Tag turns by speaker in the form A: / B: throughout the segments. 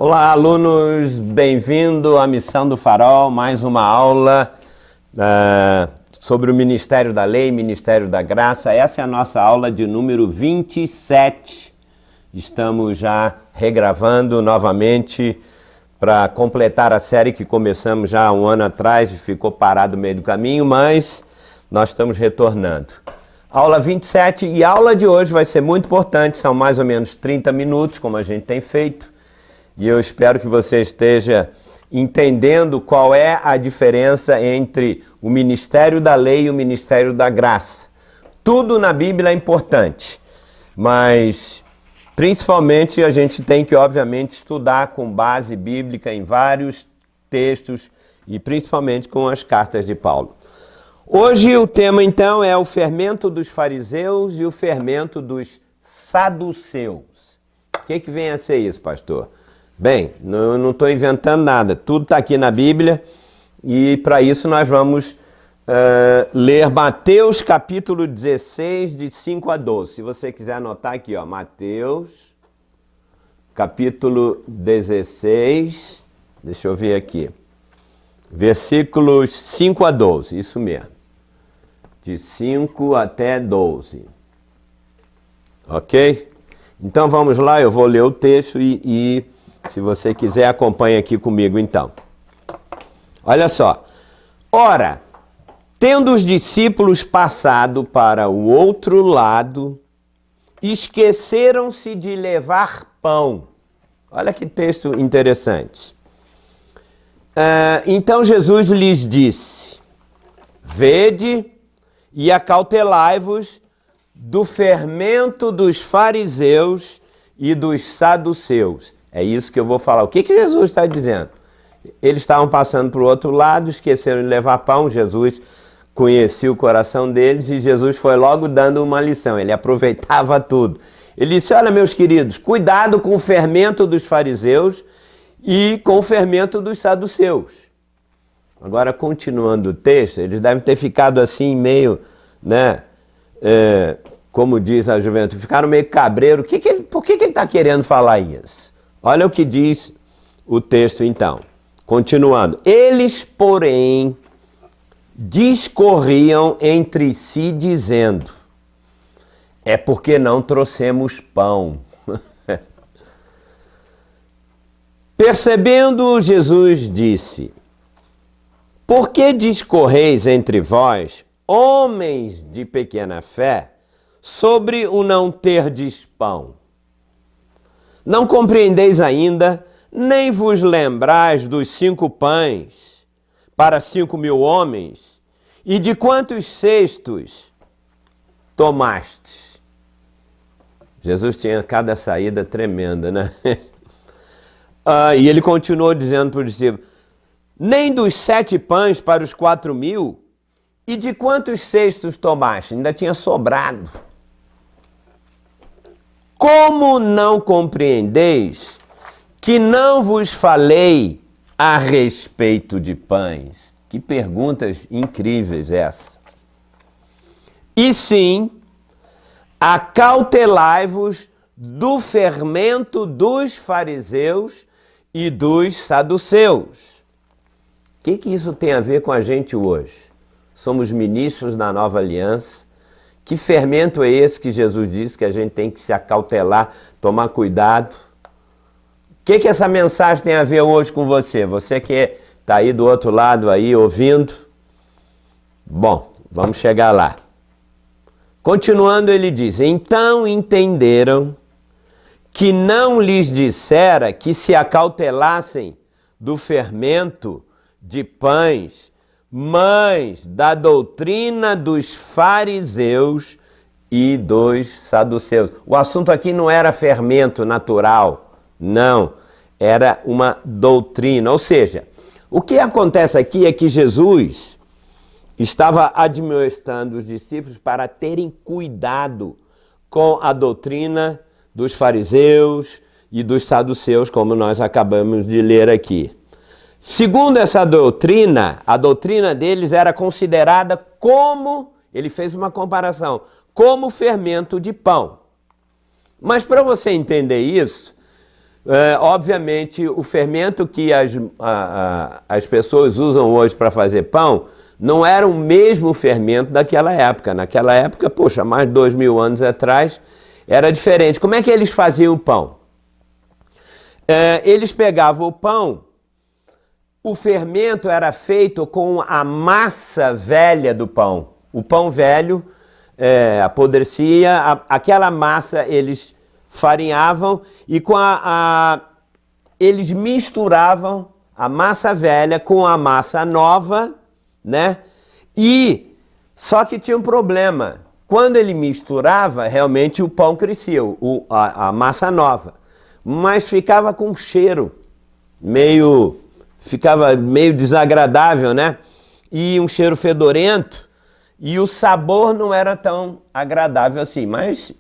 A: Olá, alunos, bem-vindo à Missão do Farol, mais uma aula sobre o Ministério da Lei, Ministério da Graça. Essa é a nossa aula de número 27. Estamos já regravando novamente para completar a série que começamos já há um ano atrás e ficou parado no meio do caminho, mas nós estamos retornando. Aula 27 e a aula de hoje vai ser muito importante, são mais ou menos 30 minutos, como a gente tem feito. E eu espero que você esteja entendendo qual é a diferença entre o Ministério da Lei e o Ministério da Graça. Tudo na Bíblia é importante, mas principalmente a gente tem que, obviamente, estudar com base bíblica em vários textos e principalmente com as cartas de Paulo. Hoje o tema, então, é o fermento dos fariseus e o fermento dos saduceus. O que vem a ser isso, pastor? Bem, eu não estou inventando nada, tudo está aqui na Bíblia e para isso nós vamos ler Mateus capítulo 16, de 5 a 12. Se você quiser anotar aqui, ó, Mateus capítulo 16, deixa eu ver aqui, versículos 5 a 12, isso mesmo, de 5 até 12, ok? Então vamos lá, eu vou ler o texto e se você quiser, acompanhe aqui comigo então. Olha só. Ora, tendo os discípulos passado para o outro lado, esqueceram-se de levar pão. Olha que texto interessante. Então Jesus lhes disse: vede e acautelai-vos do fermento dos fariseus e dos saduceus. É isso que eu vou falar. O que Jesus está dizendo? Eles estavam passando para o outro lado, esqueceram de levar pão. Jesus conhecia o coração deles e Jesus foi logo dando uma lição. Ele aproveitava tudo. Ele disse: olha, meus queridos, cuidado com o fermento dos fariseus e com o fermento dos saduceus. Agora, continuando o texto, eles devem ter ficado assim meio, né, como diz a juventude, ficaram meio cabreiro. Por que ele está querendo falar isso? Olha o que diz o texto então, continuando. Eles, porém, discorriam entre si dizendo: é porque não trouxemos pão. Percebendo, Jesus disse: por que discorreis entre vós, homens de pequena fé, sobre o não terdes pão? Não compreendeis ainda, nem vos lembrais dos 5 pães para 5.000 homens, e de quantos cestos tomastes? Jesus tinha cada saída tremenda, né? E ele continuou dizendo para os discípulos: nem dos 7 pães para os 4.000, e de quantos cestos tomaste? Ainda tinha sobrado. Como não compreendeis que não vos falei a respeito de pães? Que perguntas incríveis essas. E sim, acautelai-vos do fermento dos fariseus e dos saduceus. O que isso tem a ver com a gente hoje? Somos ministros da nova aliança. Que fermento é esse que Jesus disse que a gente tem que se acautelar, tomar cuidado? O que essa mensagem tem a ver hoje com você? Você que está aí do outro lado aí ouvindo? Bom, vamos chegar lá. Continuando, ele diz: então entenderam que não lhes dissera que se acautelassem do fermento de pães, mas da doutrina dos fariseus e dos saduceus. O assunto aqui não era fermento natural, não, era uma doutrina. Ou seja, o que acontece aqui é que Jesus estava admoestando os discípulos para terem cuidado com a doutrina dos fariseus e dos saduceus, como nós acabamos de ler aqui. Segundo essa doutrina, a doutrina deles era considerada como, ele fez uma comparação, como fermento de pão. Mas para você entender isso, Obviamente, o fermento que as pessoas usam hoje para fazer pão não era o mesmo fermento daquela época. Naquela época, poxa, mais de 2000 anos atrás, era diferente. Como é que eles faziam o pão? Eles pegavam o pão, o fermento era feito com a massa velha do pão. O pão velho apodrecia, aquela massa eles farinhavam e eles misturavam a massa velha com a massa nova, né? E só que tinha um problema. Quando ele misturava, realmente o pão crescia, a massa nova. Mas ficava com cheiro ficava meio desagradável, né? E um cheiro fedorento, e o sabor não era tão agradável assim, mas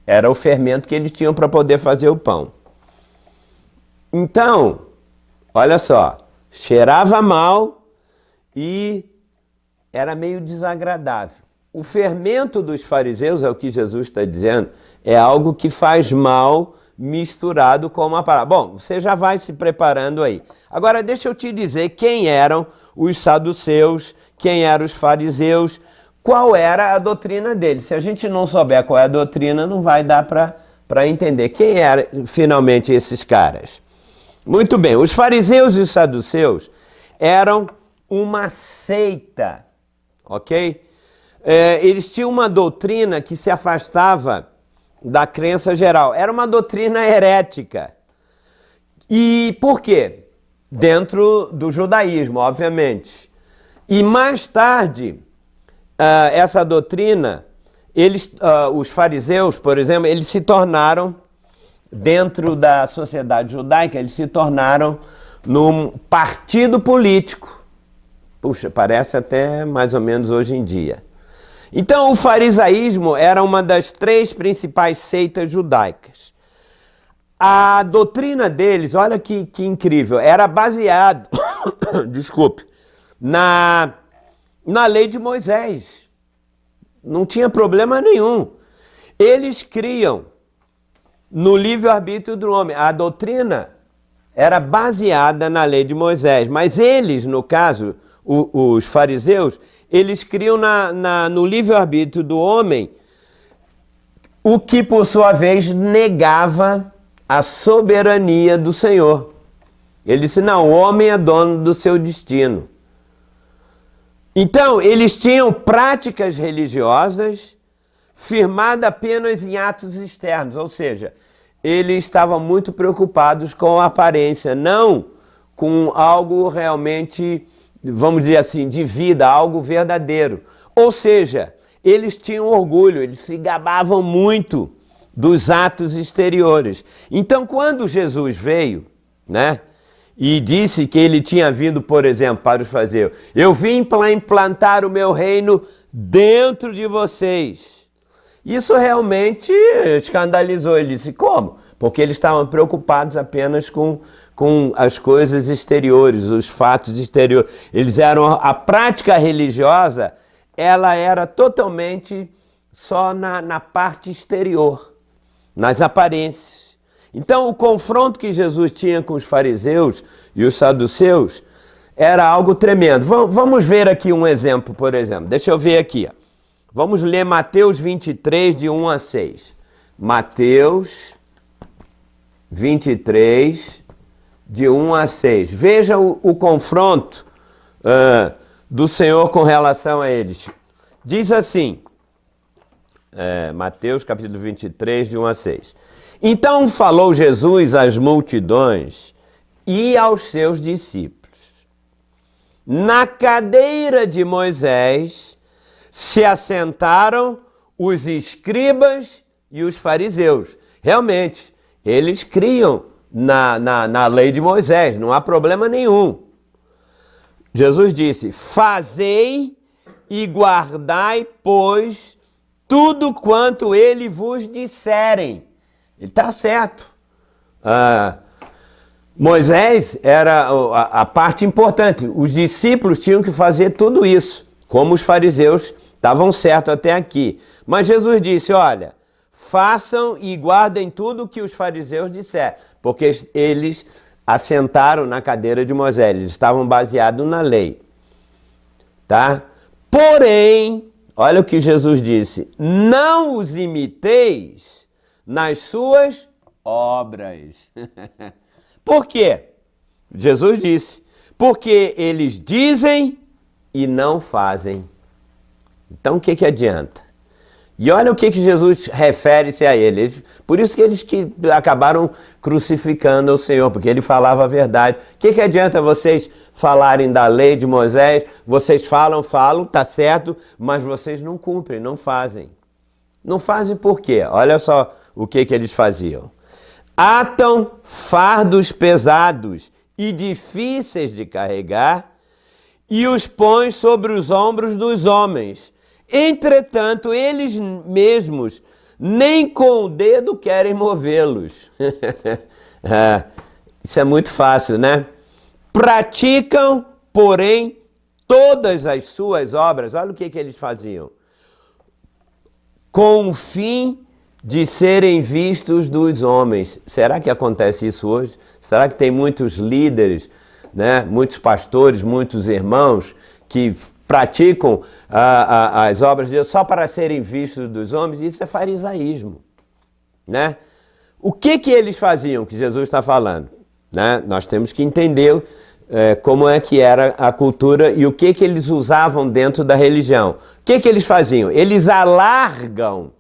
A: era o fermento que eles tinham para poder fazer o pão. Então, olha só, cheirava mal e era meio desagradável. O fermento dos fariseus, é o que Jesus está dizendo, é algo que faz mal misturado com uma palavra. Bom, você já vai se preparando aí. Agora, deixa eu te dizer quem eram os saduceus, quem eram os fariseus, qual era a doutrina deles. Se a gente não souber qual é a doutrina, não vai dar para entender quem eram finalmente esses caras. Muito bem, os fariseus e os saduceus eram uma seita, ok? Eles tinham uma doutrina que se afastava da crença geral. Era uma doutrina herética. E por quê? Dentro do judaísmo, obviamente. E mais tarde, essa doutrina, os fariseus, por exemplo, eles se tornaram, dentro da sociedade judaica, eles se tornaram num partido político. Puxa, parece até mais ou menos hoje em dia. Então, o farisaísmo era uma das 3 principais seitas judaicas. A doutrina deles, olha que incrível, era baseado, desculpe, na lei de Moisés. Não tinha problema nenhum. Eles criam no livre-arbítrio do homem. A doutrina era baseada na lei de Moisés, mas eles, no caso, os fariseus, eles criam no livre-arbítrio do homem, o que, por sua vez, negava a soberania do Senhor. Ele disse, não, o homem é dono do seu destino. Então, eles tinham práticas religiosas firmadas apenas em atos externos, ou seja, eles estavam muito preocupados com a aparência, não com algo realmente, vamos dizer assim, de vida, algo verdadeiro. Ou seja, eles tinham orgulho, eles se gabavam muito dos atos exteriores. Então, quando Jesus veio, né, e disse que ele tinha vindo, por exemplo, para os fariseus, eu vim para implantar o meu reino dentro de vocês. Isso realmente escandalizou. Ele disse, como? Porque eles estavam preocupados apenas com as coisas exteriores, os fatos exteriores. Eles eram, a prática religiosa, ela era totalmente só na parte exterior, nas aparências. Então, o confronto que Jesus tinha com os fariseus e os saduceus era algo tremendo. Vamos ver aqui um exemplo, por exemplo. Deixa eu ver aqui. Ó. Vamos ler Mateus 23, de 1 a 6. Mateus 23, de 1 a 6. Veja o confronto do Senhor com relação a eles. Diz assim, Mateus capítulo 23, de 1 a 6. Então falou Jesus às multidões e aos seus discípulos. Na cadeira de Moisés se assentaram os escribas e os fariseus. Realmente, eles criam na lei de Moisés, não há problema nenhum. Jesus disse, fazei e guardai, pois, tudo quanto ele vos disserem. Ele está certo. Moisés era a parte importante. Os discípulos tinham que fazer tudo isso, como os fariseus estavam certos até aqui. Mas Jesus disse, olha, façam e guardem tudo o que os fariseus disseram, porque eles assentaram na cadeira de Moisés, eles estavam baseados na lei. Tá? Porém, olha o que Jesus disse, não os imiteis nas suas obras. Por quê? Jesus disse, porque eles dizem e não fazem. Então o que adianta? E olha o que Jesus refere-se a eles. Por isso que eles acabaram crucificando o Senhor, porque ele falava a verdade. O que adianta vocês falarem da lei de Moisés? Vocês falam, tá certo, mas vocês não cumprem, não fazem. Não fazem por quê? Olha só o que eles faziam. Atam fardos pesados e difíceis de carregar e os põem sobre os ombros dos homens. Entretanto, eles mesmos nem com o dedo querem movê-los. Isso é muito fácil, né? Praticam, porém, todas as suas obras. Olha o que eles faziam. Com o fim de serem vistos dos homens. Será que acontece isso hoje? Será que tem muitos líderes, né? Muitos pastores, muitos irmãos que praticam as obras de Deus só para serem vistos dos homens? Isso é farisaísmo, né? O que eles faziam, que Jesus está falando? Né? Nós temos que entender como é que era a cultura e o que eles usavam dentro da religião. O que eles faziam? Eles alargam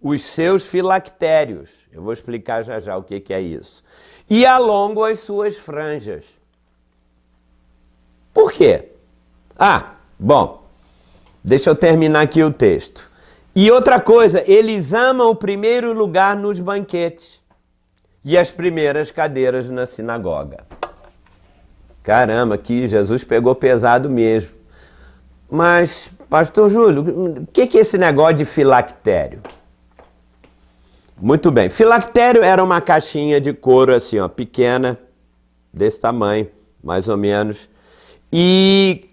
A: os seus filactérios. Eu vou explicar já o que é isso. E alongam as suas franjas. Por quê? Bom, deixa eu terminar aqui o texto. E outra coisa, eles amam o primeiro lugar nos banquetes e as primeiras cadeiras na sinagoga. Caramba, que Jesus pegou pesado mesmo. Mas, pastor Júlio, o que é esse negócio de filactério? Muito bem, filactério era uma caixinha de couro assim, ó, pequena, desse tamanho, mais ou menos. E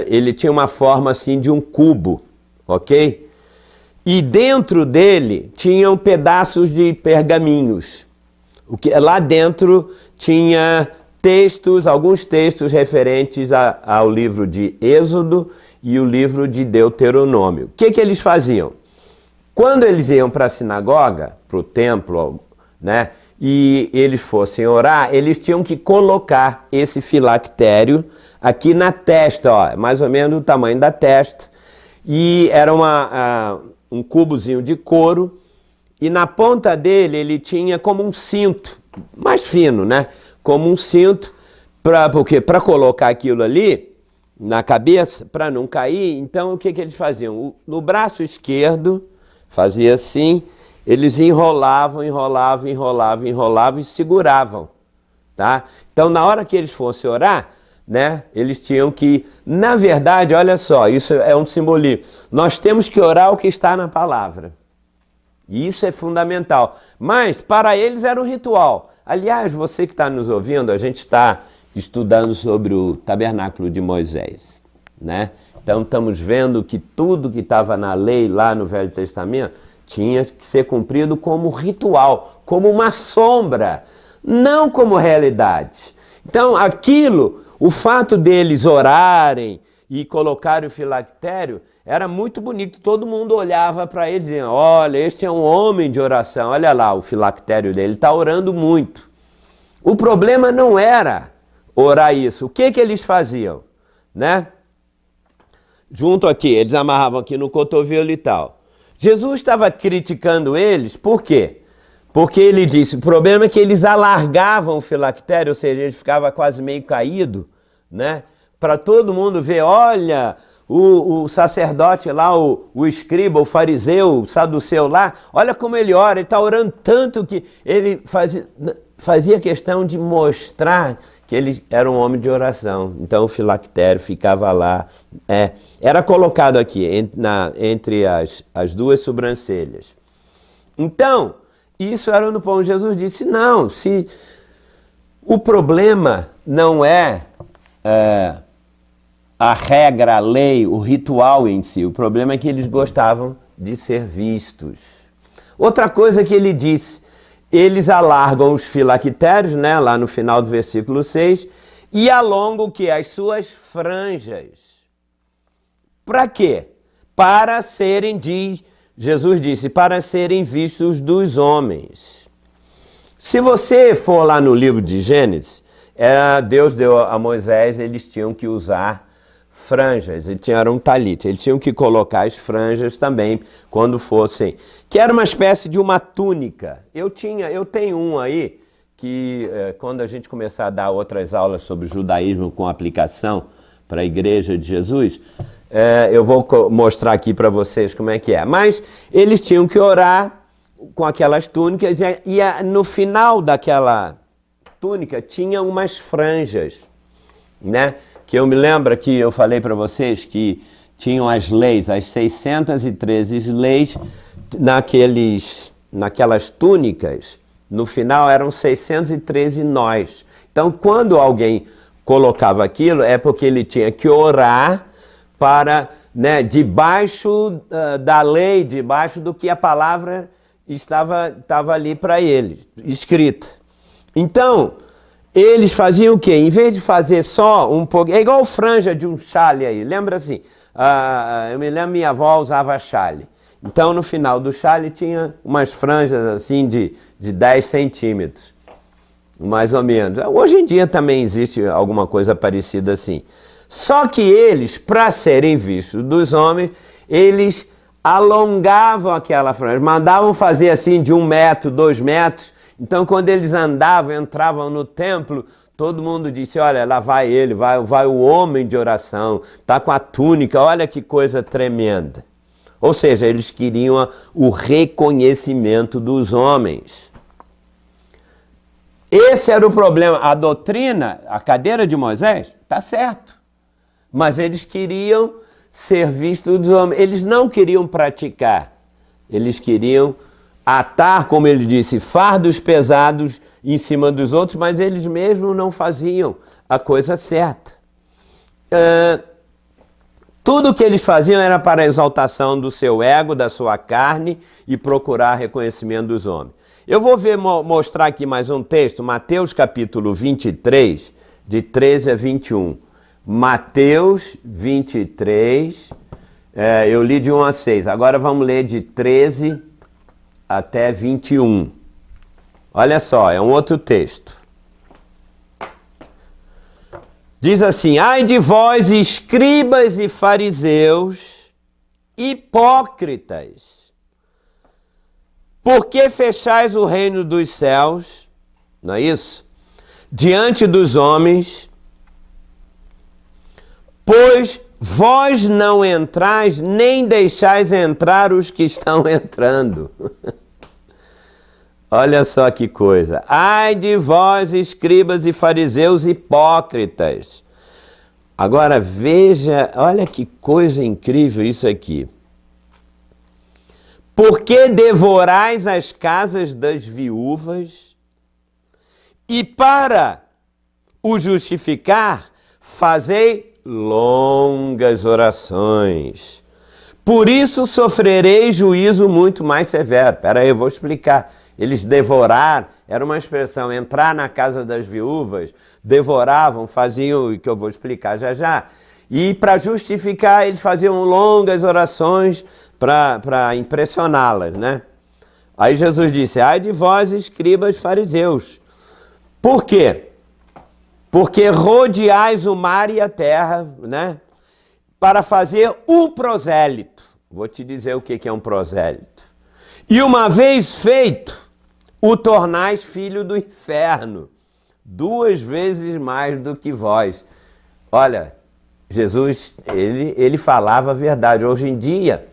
A: ele tinha uma forma assim de um cubo, ok? E dentro dele tinham pedaços de pergaminhos. Lá dentro tinha textos, alguns textos referentes ao livro de Êxodo e o livro de Deuteronômio. O que eles faziam? Quando eles iam para a sinagoga, para o templo, né, e eles fossem orar, eles tinham que colocar esse filactério aqui na testa, ó, mais ou menos o tamanho da testa, e era um cubozinho de couro, e na ponta dele ele tinha como um cinto, mais fino, né? Como um cinto, porque para colocar aquilo ali na cabeça, para não cair, então o que eles faziam? No braço esquerdo, fazia assim, eles enrolavam e seguravam, tá? Então, na hora que eles fossem orar, né, eles tinham que, na verdade, olha só, isso é um simbolismo. Nós temos que orar o que está na palavra. E isso é fundamental. Mas, para eles, era um ritual. Aliás, você que está nos ouvindo, a gente está estudando sobre o tabernáculo de Moisés, né? Então, estamos vendo que tudo que estava na lei lá no Velho Testamento tinha que ser cumprido como ritual, como uma sombra, não como realidade. Então, o fato deles orarem e colocarem o filactério, era muito bonito. Todo mundo olhava para ele dizendo, olha, este é um homem de oração, olha lá o filactério dele, ele está orando muito. O problema não era orar isso. O que eles faziam? Né? Junto aqui, eles amarravam aqui no cotovelo e tal. Jesus estava criticando eles, por quê? Porque ele disse, o problema é que eles alargavam o filactério, ou seja, ele ficava quase meio caído, né? Para todo mundo ver, olha, o sacerdote lá, o escriba, o fariseu, o saduceu lá, olha como ele ora, ele está orando tanto que ele fazia questão de mostrar que ele era um homem de oração. Então o filactério ficava lá, era colocado aqui, entre as duas sobrancelhas. Então, isso era no pão. Jesus disse, não, se o problema não é a regra, a lei, o ritual em si, o problema é que eles gostavam de ser vistos. Outra coisa que ele disse, eles alargam os filactérios, né, lá no final do versículo 6, e alongam o que? As suas franjas. Para quê? Para serem, Jesus disse, para serem vistos dos homens. Se você for lá no livro de Gênesis, Deus deu a Moisés, eles tinham que usar franjas, eles tinham um talite, eles tinham que colocar as franjas também quando fossem, que era uma espécie de uma túnica. Eu tenho um aí, que quando a gente começar a dar outras aulas sobre judaísmo com aplicação para a Igreja de Jesus, eu vou mostrar aqui para vocês como é que é. Mas eles tinham que orar com aquelas túnicas e no final daquela túnica tinha umas franjas, né? Que eu me lembro que eu falei para vocês que tinham as leis, as 613 leis naquelas túnicas. No final eram 613 nós. Então, quando alguém colocava aquilo, é porque ele tinha que orar para, né, debaixo da lei, debaixo do que a palavra estava ali para ele, escrita. Então, eles faziam o quê? Em vez de fazer só um pouco... É igual franja de um chale aí. Lembra assim? Eu me lembro, minha avó usava chale. Então, no final do chale tinha umas franjas assim de 10 centímetros. Mais ou menos. Hoje em dia também existe alguma coisa parecida assim. Só que eles, para serem vistos dos homens, eles alongavam aquela franja. Mandavam fazer assim de 1 metro, 2 metros. Então, quando eles andavam, entravam no templo, todo mundo disse, olha, lá vai ele, vai o homem de oração, está com a túnica, olha que coisa tremenda. Ou seja, eles queriam o reconhecimento dos homens. Esse era o problema. A doutrina, a cadeira de Moisés, está certo. Mas eles queriam ser vistos dos homens. Eles não queriam praticar. Eles queriam atar, como ele disse, fardos pesados em cima dos outros, mas eles mesmos não faziam a coisa certa. Tudo o que eles faziam era para a exaltação do seu ego, da sua carne e procurar reconhecimento dos homens. Eu vou mostrar aqui mais um texto, Mateus capítulo 23, de 13 a 21. Mateus 23, eu li de 1 a 6, agora vamos ler de 13 até 21. Olha só, é um outro texto. Diz assim, ai de vós, escribas e fariseus, hipócritas, porque fechais o reino dos céus, não é isso? Diante dos homens, pois vós não entrais, nem deixais entrar os que estão entrando. Olha só que coisa. Ai de vós, escribas e fariseus hipócritas. Agora veja, olha que coisa incrível isso aqui. Porque devorais as casas das viúvas e para o justificar fazei longas orações. Por isso sofrereis juízo muito mais severo. Espera aí, eu vou explicar. Eles devorar, era uma expressão, entrar na casa das viúvas, devoravam, faziam o que eu vou explicar já já. E para justificar, eles faziam longas orações para impressioná-las, né? Aí Jesus disse, ai de vós, escribas fariseus. Por quê? Porque rodeais o mar e a terra, né? Para fazer um prosélito. Vou te dizer o que é um prosélito. E uma vez feito, o tornais filho do inferno, 2 vezes mais do que vós. Olha, Jesus, ele falava a verdade. Hoje em dia,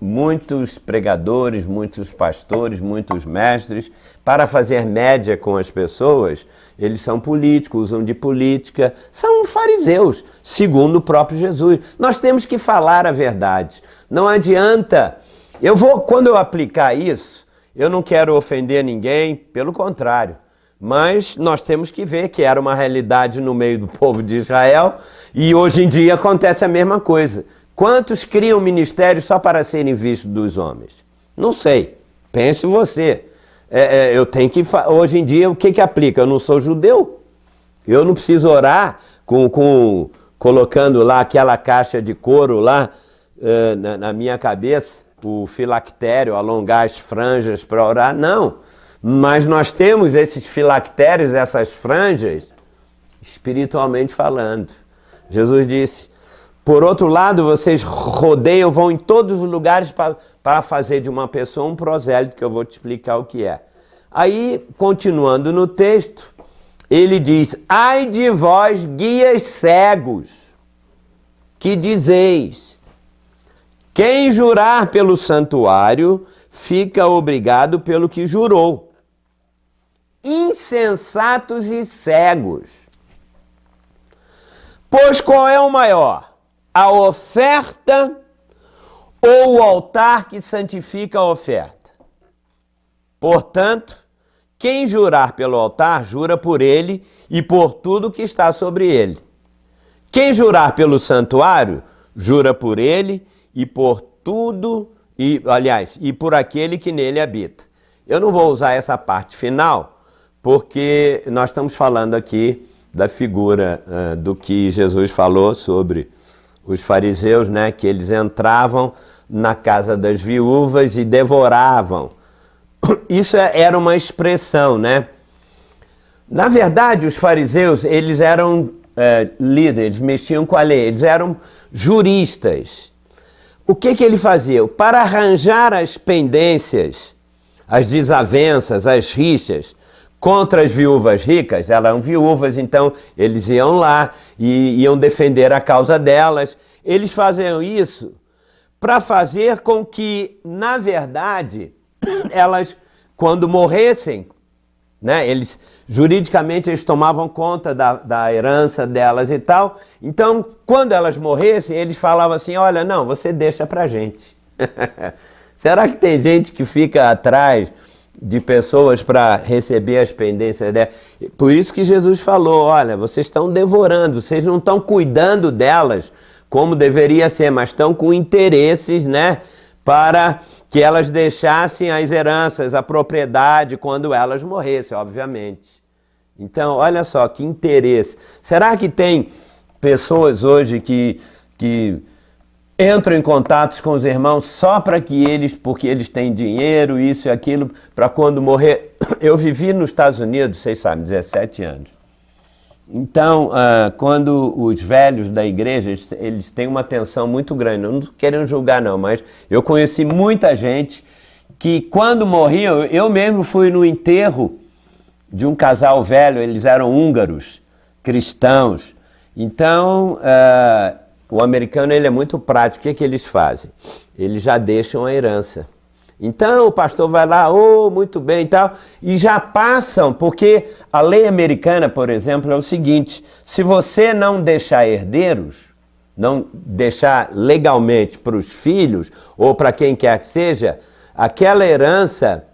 A: muitos pregadores, muitos pastores, muitos mestres, para fazer média com as pessoas, eles são políticos, usam de política, são fariseus, segundo o próprio Jesus. Nós temos que falar a verdade. Não adianta. Quando eu aplicar isso, eu não quero ofender ninguém, pelo contrário. Mas nós temos que ver que era uma realidade no meio do povo de Israel e hoje em dia acontece a mesma coisa Quantos criam ministérios só para serem vistos dos homens? Não sei. Pense você. Eu tenho que... Hoje em dia, o que aplica? Eu não sou judeu. Eu não preciso orar colocando lá aquela caixa de couro lá na minha cabeça, o filactério, alongar as franjas para orar. Não. Mas nós temos esses filactérios, essas franjas, espiritualmente falando. Jesus disse, por outro lado, vocês rodeiam, vão em todos os lugares para fazer de uma pessoa um prosélito, que eu vou te explicar o que é. Aí, continuando no texto, ele diz, ai de vós, guias cegos, que dizeis, quem jurar pelo santuário, fica obrigado pelo que jurou. Insensatos e cegos. Pois qual é o maior? A oferta ou o altar que santifica a oferta? Portanto, quem jurar pelo altar, jura por ele e por tudo que está sobre ele. Quem jurar pelo santuário, jura por ele e por tudo, e por aquele que nele habita. Eu não vou usar essa parte final, porque nós estamos falando aqui da figura do que Jesus falou sobre os fariseus, né, que eles entravam na casa das viúvas e devoravam. Isso era uma expressão, né? Na verdade, os fariseus, eles eram líderes, mexiam com a lei, eles eram juristas. O que ele fazia? Para arranjar as pendências, as desavenças, as rixas contra as viúvas ricas, elas eram viúvas, então eles iam lá e iam defender a causa delas. Eles faziam isso para fazer com que, na verdade, elas, quando morressem, né, juridicamente eles tomavam conta da herança delas e tal. Então, quando elas morressem, eles falavam assim, olha, não, você deixa pra gente. Será que tem gente que fica atrás de pessoas para receber as pendências dela? Por isso que Jesus falou, olha, vocês estão devorando, vocês não estão cuidando delas como deveria ser, mas estão com interesses, né, para que elas deixassem as heranças, a propriedade, quando elas morressem, obviamente. Então, olha só, que interesse. Será que tem pessoas hoje que entram em contatos com os irmãos só para que porque eles têm dinheiro, isso e aquilo, para quando morrer? Eu vivi nos Estados Unidos, vocês sabem, 17 anos. Então, quando os velhos da igreja, eles têm uma tensão muito grande, não querendo julgar não, mas eu conheci muita gente que quando morriam, eu mesmo fui no enterro de um casal velho, eles eram húngaros, cristãos. Então, o americano ele é muito prático, o que eles fazem? Eles já deixam a herança. Então o pastor vai lá, muito bem e tal, e já passam, porque a lei americana, por exemplo, é o seguinte, se você não deixar herdeiros, não deixar legalmente para os filhos, ou para quem quer que seja, aquela herança,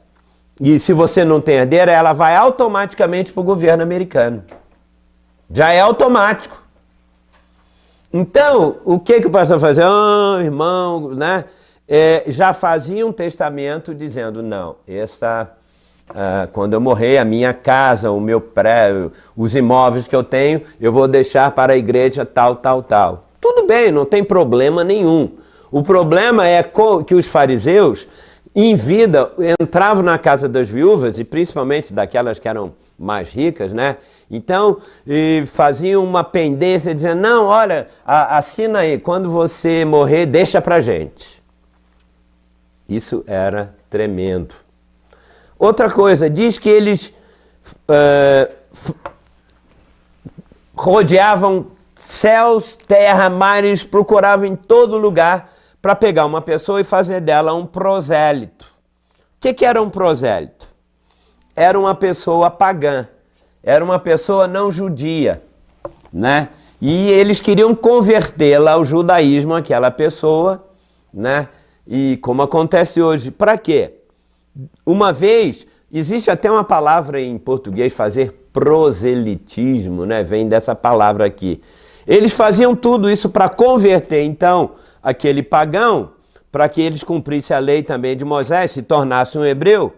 A: e se você não tem herdeiro, ela vai automaticamente para o governo americano. Já é automático. Então, o que o pastor fazia? Irmão, né? Já fazia um testamento dizendo, não, quando eu morrer, a minha casa, o meu prédio, os imóveis que eu tenho, eu vou deixar para a igreja tal, tal, tal. Tudo bem, não tem problema nenhum. O problema é que os fariseus, em vida, entravam na casa das viúvas, e principalmente daquelas que eram mais ricas, né? Então, faziam uma pendência dizendo, não, olha, assina aí, quando você morrer, deixa pra gente. Isso era tremendo. Outra coisa, diz que eles rodeavam céus, terra, mares, procuravam em todo lugar para pegar uma pessoa e fazer dela um prosélito. O que era um prosélito? Era uma pessoa pagã, era uma pessoa não judia, né? E eles queriam convertê-la ao judaísmo, aquela pessoa, né? E como acontece hoje, para quê? Uma vez, existe até uma palavra em português, fazer proselitismo, né? Vem dessa palavra aqui. Eles faziam tudo isso para converter, então, aquele pagão para que eles cumprissem a lei também de Moisés, se tornasse um hebreu.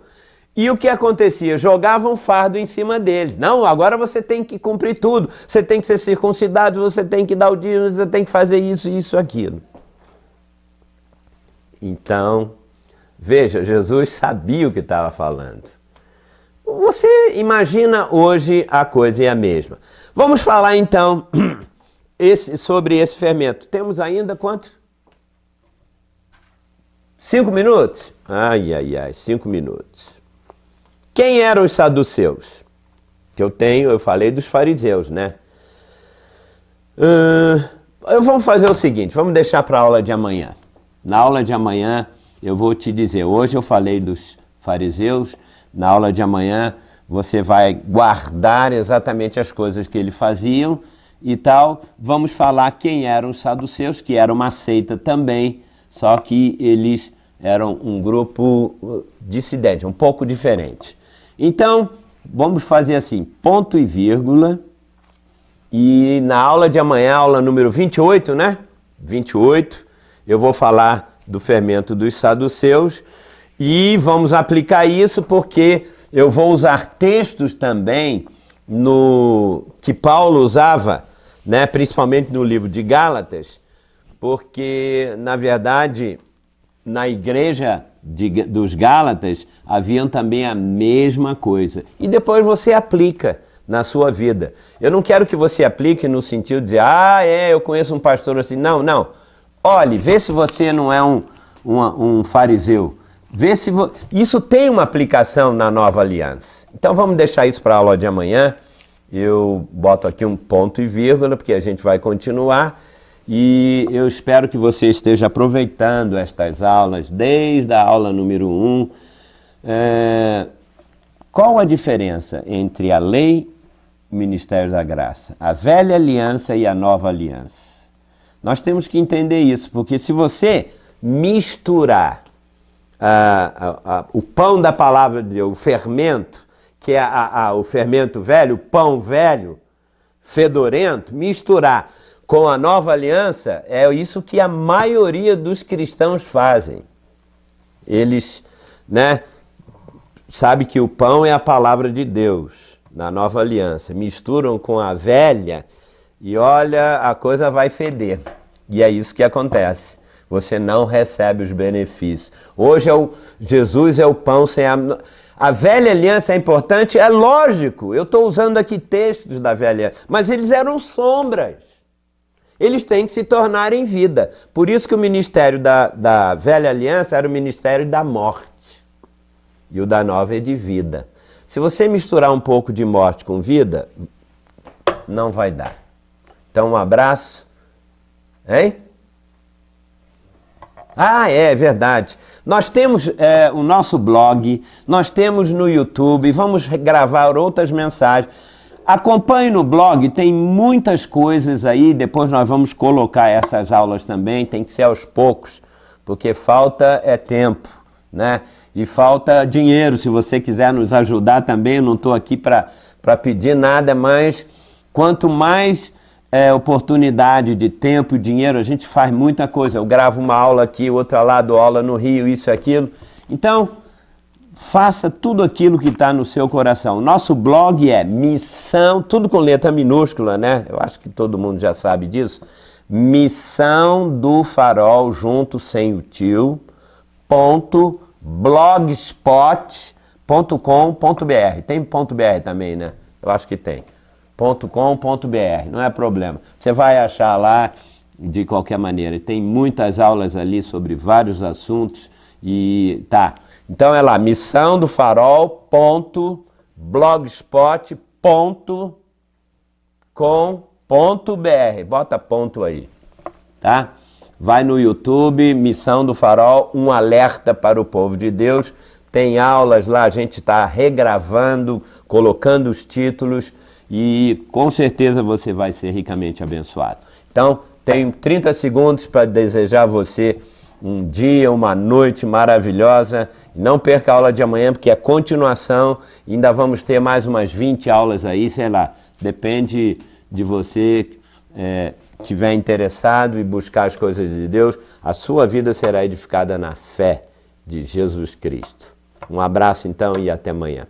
A: E o que acontecia? Jogavam fardo em cima deles. Não, agora você tem que cumprir tudo. Você tem que ser circuncidado, você tem que dar o dízimo, você tem que fazer isso, isso, aquilo. Então, veja, Jesus sabia o que estava falando. Você imagina hoje a coisa é a mesma. Vamos falar então sobre esse fermento. Temos ainda quanto? 5 minutos? Ai, 5 minutos. Quem eram os saduceus? Que eu falei dos fariseus, né? Vamos fazer o seguinte, vamos deixar para a aula de amanhã. Na aula de amanhã eu vou te dizer, hoje eu falei dos fariseus, na aula de amanhã você vai guardar exatamente as coisas que eles faziam e tal. Vamos falar quem eram os saduceus, que era uma seita também, só que eles eram um grupo dissidente, um pouco diferente. Então, vamos fazer assim, ponto e vírgula, e na aula de amanhã, aula número 28, né? 28, eu vou falar do fermento dos saduceus e vamos aplicar isso porque eu vou usar textos também que Paulo usava, né? Principalmente no livro de Gálatas, porque, na verdade, na igreja dos Gálatas haviam também a mesma coisa. E depois você aplica na sua vida. Eu não quero que você aplique no sentido de dizer, eu conheço um pastor assim. Não, não. Olhe, vê se você não é um fariseu. Vê se isso tem uma aplicação na nova aliança. Então vamos deixar isso para a aula de amanhã. Eu boto aqui um ponto e vírgula, porque a gente vai continuar. E eu espero que você esteja aproveitando estas aulas, desde a aula número 1. Qual a diferença entre a lei e o ministério da graça? A velha aliança e a nova aliança. Nós temos que entender isso, porque se você misturar o pão da palavra de Deus, o fermento, que é o fermento velho, o pão velho, fedorento, misturar com a nova aliança, é isso que a maioria dos cristãos fazem. Eles, sabe que o pão é a palavra de Deus na nova aliança. Misturam com a velha e olha, a coisa vai feder. E é isso que acontece. Você não recebe os benefícios. Hoje Jesus é o pão sem a velha aliança é importante? É lógico. Eu estou usando aqui textos da velha aliança, mas eles eram sombras. Eles têm que se tornar em vida. Por isso que o ministério da velha aliança era o ministério da morte. E o da nova é de vida. Se você misturar um pouco de morte com vida, não vai dar. Então, um abraço. Hein? É verdade. Nós temos o nosso blog, nós temos no YouTube, vamos gravar outras mensagens. Acompanhe no blog, tem muitas coisas aí, depois nós vamos colocar essas aulas também, tem que ser aos poucos, porque falta tempo, né? E falta dinheiro, se você quiser nos ajudar também, eu não estou aqui para pedir nada, mas quanto mais oportunidade de tempo e dinheiro, a gente faz muita coisa. Eu gravo uma aula aqui, outra lá, dou aula no Rio, isso e aquilo. Então, faça tudo aquilo que está no seu coração. Nosso blog é missão, tudo com letra minúscula, né? Eu acho que todo mundo já sabe disso. Missão do Farol, junto sem o tio, .blogspot.com.br. Tem .br também, né? Eu acho que tem. .com.br, não é problema. Você vai achar lá de qualquer maneira. Tem muitas aulas ali sobre vários assuntos e tá. Então é lá, missão do farol.blogspot.com.br. Bota ponto aí, tá? Vai no YouTube, Missão do Farol, um alerta para o povo de Deus. Tem aulas lá, a gente está regravando, colocando os títulos e com certeza você vai ser ricamente abençoado. Então, tenho 30 segundos para desejar a você um dia, uma noite maravilhosa. Não perca a aula de amanhã, porque é continuação. Ainda vamos ter mais umas 20 aulas aí, sei lá. Depende de você estiver interessado em buscar as coisas de Deus, a sua vida será edificada na fé de Jesus Cristo. Um abraço então e até amanhã.